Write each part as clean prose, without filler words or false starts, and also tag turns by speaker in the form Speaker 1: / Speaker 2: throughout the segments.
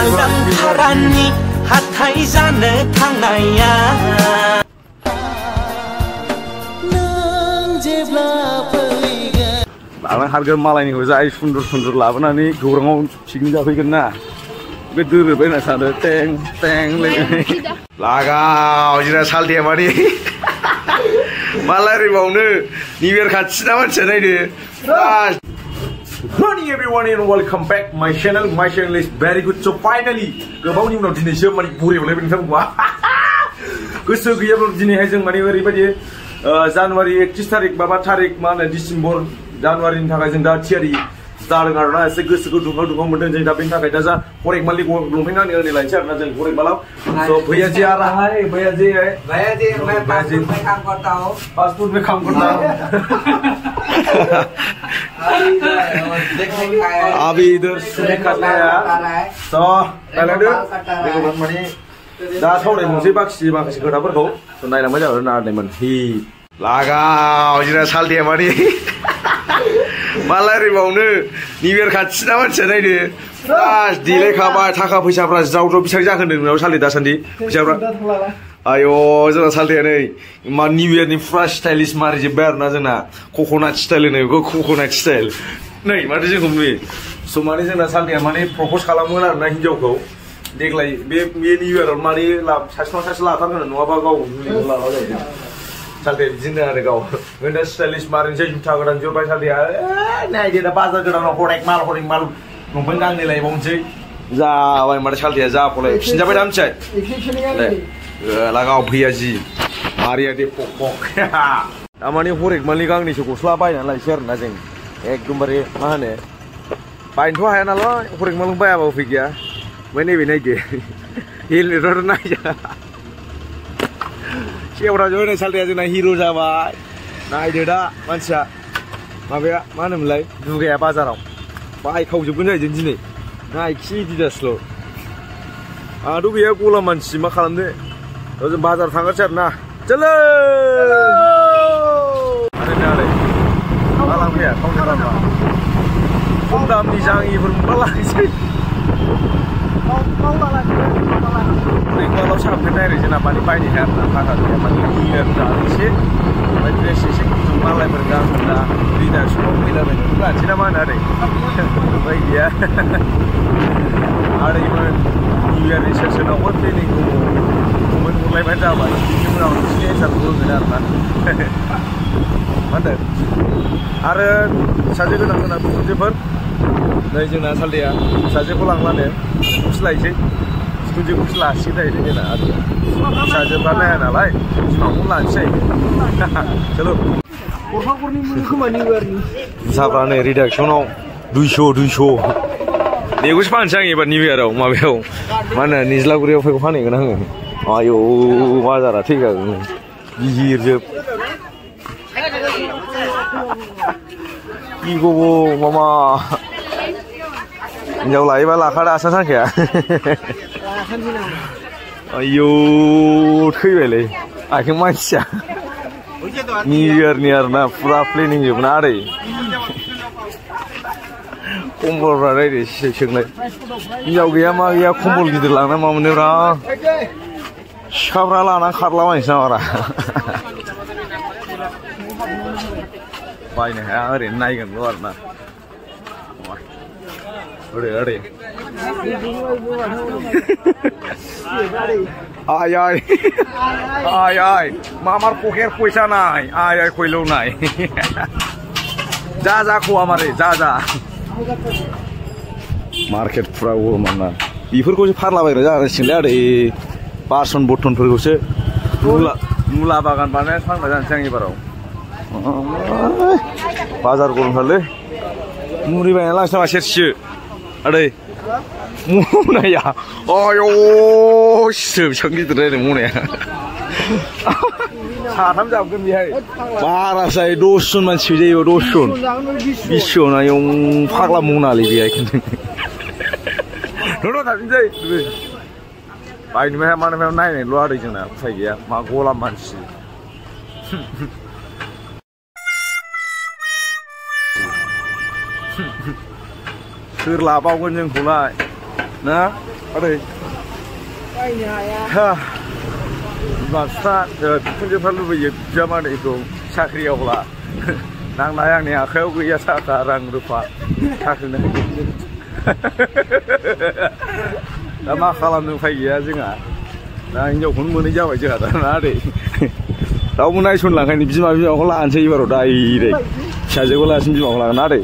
Speaker 1: हालदांथारानि हाथाय जानो थांनाया
Speaker 2: लाना हारगोन मालायनिखौ जाय सुन्दर सुन्दर लाबोनानै गौराङाव पिकनिक जाफैगोन ना बे दोरोबबाय होनना सानो टें टें लागाव जोंना सालथेया माने मा रायलायबावनो निउ इयार खाथि ना मानसिया नायदो Good morning everyone and welcome back my channel is very good so finally गोबावनि उनाव दिनैसो माने बुरियावलाय नोंथांखौ गोसो गैयाब्ला दिनैहाय जों माने ओरैबायदि जानुवारि 31 तारिख माबा तारिख मा होनो डिसेम्बर जानुवारिनि थाखाय जों दा थियारि जादों आरोना एसे गोसोखौ दुंखाव दुंखाव मोनदों जों दा बेनि थाखाय दा जा हरेकमालि लंपेन्ट गाननो लायनोसै आरोना जों हरेकमालाव तो भैया जी आ रहा है भैया जी मैं फास्ट फूड में काम करता हूँ अभी इधर से करना है तो पहले देखो माने दा सावराय मोनसे माखासे खोथाफोरखौ तो नायलांबाय जागोन नायमोन हि लागाव जोंना सालथेया माने मा रायलायबावनो निउ इयार खाथि ना मानसिया नायदो देलायखाबाय थाखा फैसाफ्रा ज्राव ज्राव बेसेबां जाखोन्दों नोंनाव सालथे दासान्दि फैसाफ्रा आय' जोंना सालथेया नै मा निउ इयारनि फुरा स्टाइलिश मारिजोब्बाय आरोना जोंना कक'नाट स्टाइल होनो बेखौ कक'नाट स्टाइल नै माथो जोंखौ नुयो स' माने जोंना सालथेया माने प्रप'ज खालामोन आरोना हिनजावखौ देग्लाय बे निउ इयाराव माने सासे नङा सासे लाथारगोन नङाबा गाव लाबा जाहैदों सालथे बिदिनो आरो गाव दा स्टाइलिश मारिनोसै जुथा गोदान जोब्बाय सालथेया नायदो दा बाजार गोदानाव हरेक माल लंपेन्ट गांनै लायबावनोसै जाबाय माथो सालथेया जाखौलाय फिनजाबाय दा मिथिबाय लागाव भैया जी मारिया दे पक तारमाने हरेकमालि गांनैसो गस्ला बायनानै लायसै आरोना जों एकदमबारे मा होनो बायनोथ' हाया नालाय हरेकमालि बायाबा उफाय गैया ओमफ्राय नैबे नायदो हेलमेटआथ' नायजा सेवरा जोंना सालथेया जोंना हिर' जाबाय नायदो दा मानसिया माबाया मा होनोमोनलाय दुगाया बाजाराव बायखावजोबगोन जाहैदों दिनै नायखि दिदासल' आंहाथ' गैया गला मानसि मा खालामदो जों बाजार थांगासै आरोना चलो आरो मा लांफैया थावनि दामा खम दामनि जाङिफोर मोनबा लांसै हरेकमालाव साबफैनाय आरो जोंना माने बायनो हाया आरोना थाखा गैया माने निउ इयार जानोसै ओमफ्राय ड्रेस एसे गुदुं मालायफोर गानग्रा रिदाक्सनाव फैलाबायनो लानोसै ना मा होनो आरो ओमफ्राय गैया आरैमोन निउ इयारनि सोरनावबो प्लेनिं दङ कमेन्ट हरलायबानो जाबाय बिनि उनाव नोंसिनि एन्सारखौ होगोन आरोना मा होनदों आरो सासे गोदान बिहामजोफोर नै जोंना सालथेया फिसाजोखौ लांलानो खौसो लायसै बिखुनजोखौसो लासिगोन जाहैदों जोंना आरो फिसाजोफ्रा नाया नालाय बिमाखौनो लानोसै चलो जुथाफ्रा नै रिडाक्सनाव 200 बेखौसो फानसै आं एबार निउ इयाराव माबायाव मा होनो निज्लागुरियाव फैगौ फानहैगोन आङो आयौ बाजारा थैखागोन गिहिरजोब गिगौबो मामा हिनजाव लायोबा लाखादो आसान सांखाया आयौ थैबायलै आथिं मानसिया निउ इयारनि आरोना फुरा प्लेनिं जोबना आरै कम्बलफ्रा नायदो सोंलाय हिनजाव गैया मा गैया कम्बल गिदिर लांना मा मोनोब्रा सिखाफ्रा लाना खारलाबायनोसै नामारा बायनो हाया ओरैनो नायगोनल' आरोना ओरै आय मामार पकेट पयसा नाय आय खयलौ नाय जा खवा मारे जा मार्केट फुरा माना बेफोरखौसो फानलाबायग्रा जागासिनोलै आरो बासन बर्थनफोरखौसो मुला बागान बानायनानै फानग्रा जानोसै आं एबाराव बाजार गरमथारलै मुरि बायना लांसै नामा सेरसेसो आदै मनाया आयौ बेसेबां गिदिर रायलाय मनाया साथाम जाबगोन बेहाय बारा जायो 10 जन मानसि जायो 10 जन 20 जन आयौ फाग्ला मनालै बेहाय खिन्थु र' थाफिनसै बायनो हाया मानो हाया नायनायल' आदै जोंना उफाय गैया मा गलाम मानसि सोर लाबावगोन जोंखौलाय ना आदै
Speaker 3: बायनो हाया
Speaker 2: बिमा-बिफा बिखुनजोफ्रा लुबैयो बिजामादैखौ साख्रियावला नांनाय आंनि आखायाव गैया थाखा रां रुफा साख्रिनो दा मा खालामनो उफाय गैया जोंहा दा हिनजावखौनो मोनै जाबाय जोंहा दाना आदै रावबो नायसनलांखायनो बिमाखौ लानोसै एबाराव डाइरेक्ट फिसाजोखौ लासिनो बिमाखौ लागोन आदै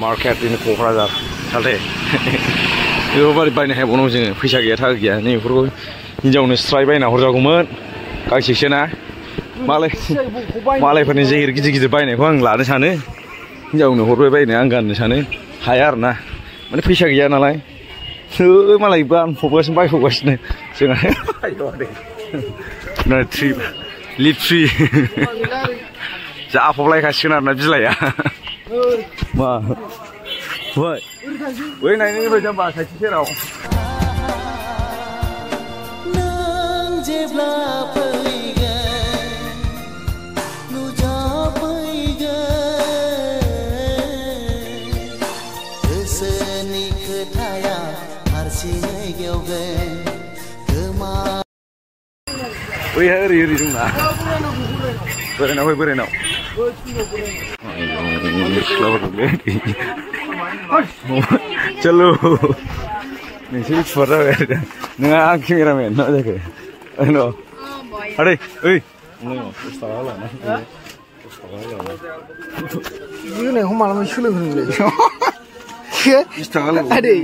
Speaker 2: मार्केट इन क'क्राझार सालथे बेखौ बोरै बायनो हाबावनांगौ जोङो फैसा गैया थाखा गैया नैबेफोरखौ हिनजावनो स्राय बायना हरजागौमोन गांसेसो ना मालायफोरनि जेहिर गिदिर गिदिर बायनायखौ आं लानो सानो हिनजावनो हरबाय बायनो आं गाननो सानो हाया आरो ना माने फैसा गैया नालाय मालाय बायफबगासिनो जोंहा ट्रिप लिप ट्रि जाफबलायखासिगोन आरोना बिलाइआ मा बै नायनोनिफ्राय जाम्बा साइथि सेराव बैहाय ओरै जोंना बोरायनाव बोरायनाव चलो नोंसोर एक्सपार्ट जाबाय आरो नोंहा आं केमेरामेन मा जाखो आदै ओइ 10 थाखा लाना
Speaker 3: बिदि होनायखौ मालाबा सोलोंहोनोलै
Speaker 2: 20 थाखा
Speaker 3: आदै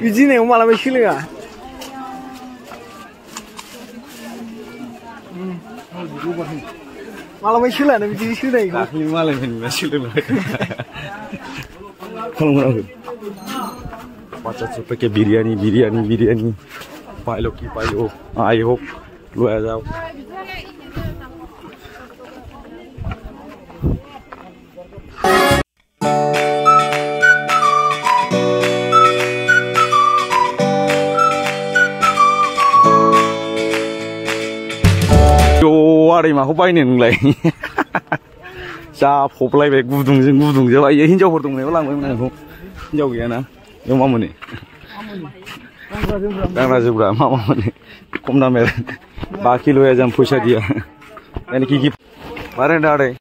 Speaker 3: बिदि होनायखौ मालाबा सोलोङा malah masih lah, nabi jadi sudah itu.
Speaker 2: Aku malah masih lah. Kalau mana aku? Macam tu pakai biryani, pailo. I hope lu ada. Ada yang mau bayi nilai, siapa populai baik gudung jauh, ya hinjau hordung ni, orang mana aku hinjau gaya na, yang mana ni, yang raja berapa, mana ni, komna mer, baki lu aja jam pusat dia, ini kiki, mana ada?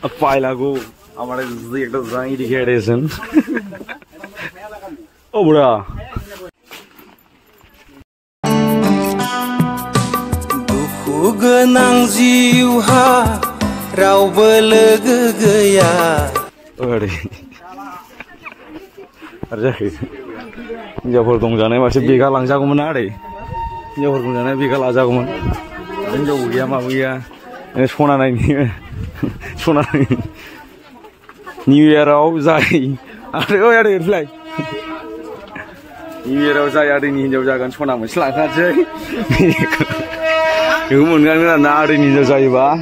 Speaker 2: Apa lagu, amarai zikir tu zangi dikirakan. Oh bro.
Speaker 1: Duku genang jiwa raubă logo gaya.
Speaker 2: Ori. Arjaki. Jauh dong jangan masih biga langsung aku mana deh. Jauh dong jangan biga langsung aku mana. Jauh dia mah dia. Ini sona naik. New Year au zai. Ada oh ada fly. New Year au zai ada ni jauh jangan sona mesti langkah je. Ibu mungkin kan ada ni jauh zai ba.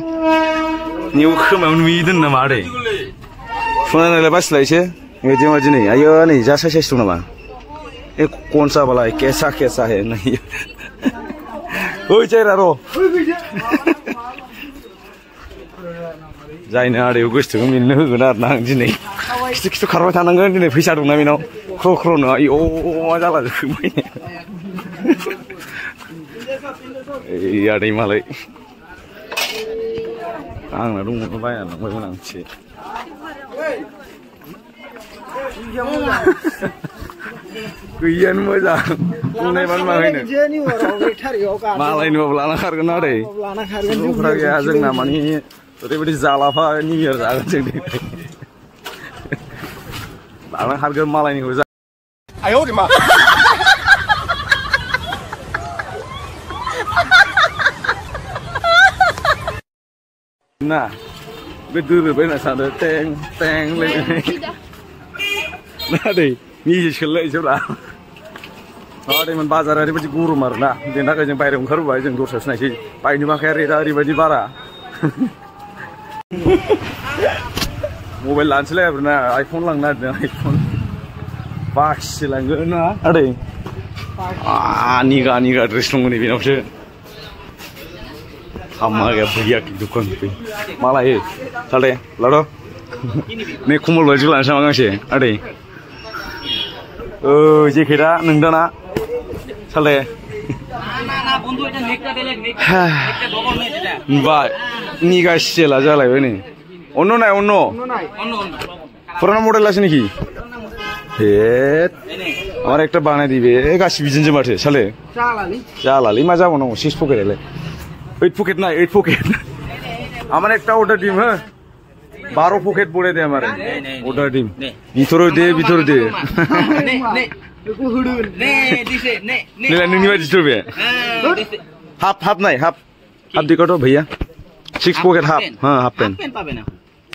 Speaker 2: Ni ukhma unwiden nama ada. Sona nak lepas lagi je. Ini macam ni. Ayo ni jasa saya suna ba. Konsa balai kesa hai nahi. Oh cera ro. Zain ada August tu kami nak guna nang sini. Kita karwa tanang kan ni fisa dong kami no. Kro no. Oh masalah tu. Ada malai. Ang na dong bayan nang bayan si. Kuian moja. Tunai ban main. Malai ni belana kargan ada. Belana ya jeng nama ni. Tapi beri zalafa New Year jangan jadi. Belana harga malai ni hoja. Ayo di mana? Nah, betul benar sana teng lagi. Nah deh, ni selai sudah. Ada yang bazar hari baju guru marna. Dia nak yang bayar ungkar bayar yang dosa senasi. Bayar ni mah kiri dari baju bara. Mobile launch lah, pernah iPhone lang na, iPhone. Box lang na, ada. Niga dress lang ni bina macam. Sama kayak भैया की दुकान Pay malah ये साले लाडो nih kumul baju lan sama kang sih ada je kira nengdana साले mbak ini guys lah jalan ini ono nai ono পুরানো model আছে নাকি আমার একটা বানাই দিবে গাছি বিজেন যে মাঠে সালে চালালি মা যাবো না 6 পকেট এলে 8 পকেট না 8 পকেট আমার একটা ওটা ডিম হ্যাঁ 12 পকেট পড়ে দে আমার ওটা ডিম ভিতরে দে নীলা নিবা দিছবে হাফ নাই হাফ দিকটো ভাইয়া 6 পকেট হাফ হ্যাঁ হাফ পেন পাবে না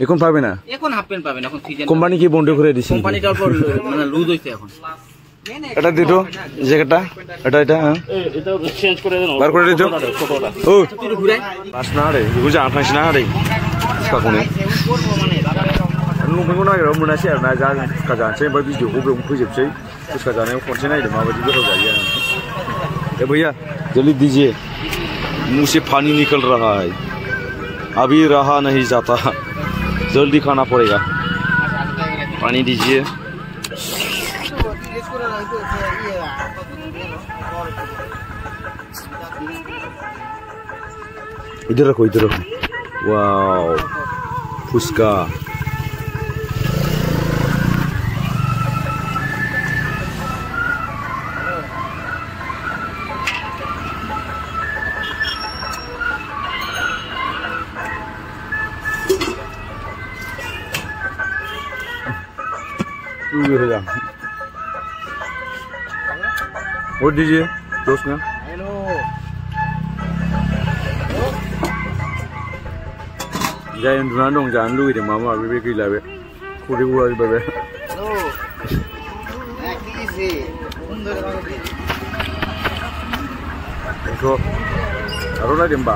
Speaker 2: এখন পাবে না এখন হাফ পেন পাবে না এখন সিজন কোম্পানি কি বন্ধ করে দিছে কোম্পানিটার উপর মানে লুজ হইছে এখন এটা দিতো জ্যাকেটটা এটা হ্যাঁ এটা চেঞ্জ করে দেন বার করে দিতো ও পাস না রে বুঝা 28 না রে কাকুনে নুন ফেঙ্গো নাগেराव मोनासै आरो ना जा सुखा जानोसै ओमफ्राय भिडिअखौ बेयावनो फोजोबसै सुखा जानायाव खनसे नायदो माबायदि गोथाव जायो ए भैया जल्दी दीजिए मुंह से पानी निकल रहा है अभी रहा नहीं जाता जल्दी खाना पड़ेगा पानी दीजिए इधर रखो वाओ फुसका और दीजिए दोस्त ना जाय उन्दुना दं जानो लुगैदों माबा माबि बे गैला बे खुदै गवा जोब्बाय बे बेथ' आरो नायदो होमबा